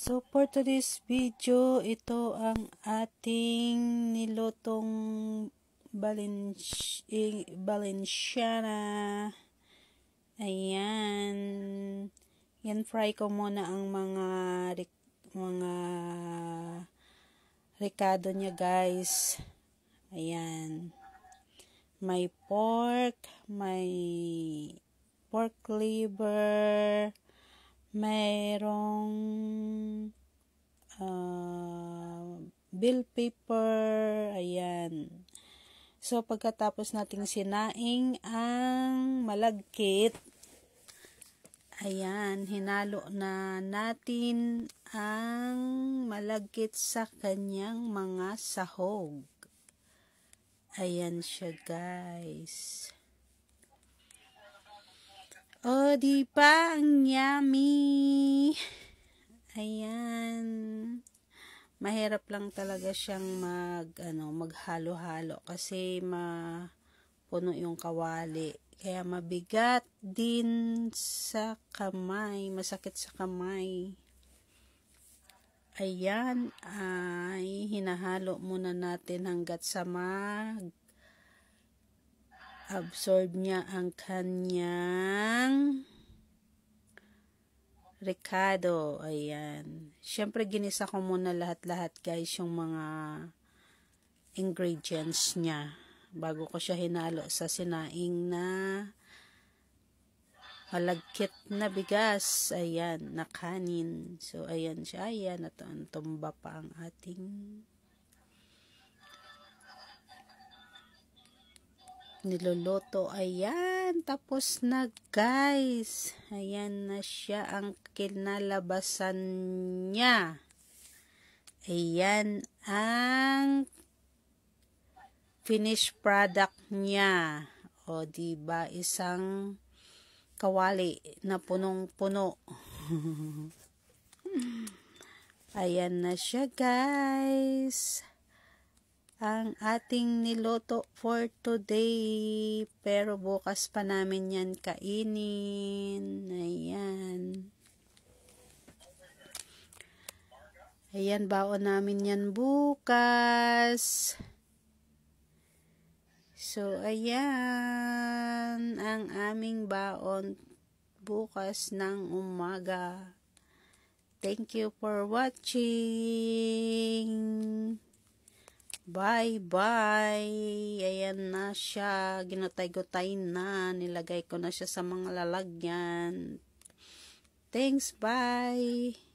So for today's video, ito ang ating nilutong Valenciana. Ayan. Yan, fry ko muna ang mga ricado niya, guys. Ayan. May pork liver, mayroong bell pepper, ayan. So, pagkatapos nating sinaing ang malagkit, ayan, hinalo na natin ang malagkit sa kanyang mga sahog. Ayan siya, guys. Oh, diba? Ang yummy! Ayan. Mahirap lang talaga siyang maghalo-halo kasi mapuno yung kawali. Kaya mabigat din sa kamay, masakit sa kamay. Ayan, ay hinahalo muna natin hanggat sa absorb niya ang kanyang ricado. Ayan. Siyempre, ginisa ko muna lahat-lahat, guys, yung mga ingredients niya bago ko siya hinalo sa sinaing na malagkit na bigas. Ayan, na kanin. So, ayan siya. Ayan, tumba pa ang ating niluluto. Ayan, tapos na, guys. Ayan na siya ang kinalabasan niya. Ayan ang finished product niya. O, diba, isang kawali na punong-puno. Ayan na siya, guys. Ang ating niluto for today. Pero bukas pa namin yan kainin. Ayan. Ayan, baon namin yan bukas. So, ayan ang aming baon bukas ng umaga. Thank you for watching. Bye-bye. Ayan na siya. Ginutay-gutay na. Nilagay ko na siya sa mga lalagyan. Thanks. Bye.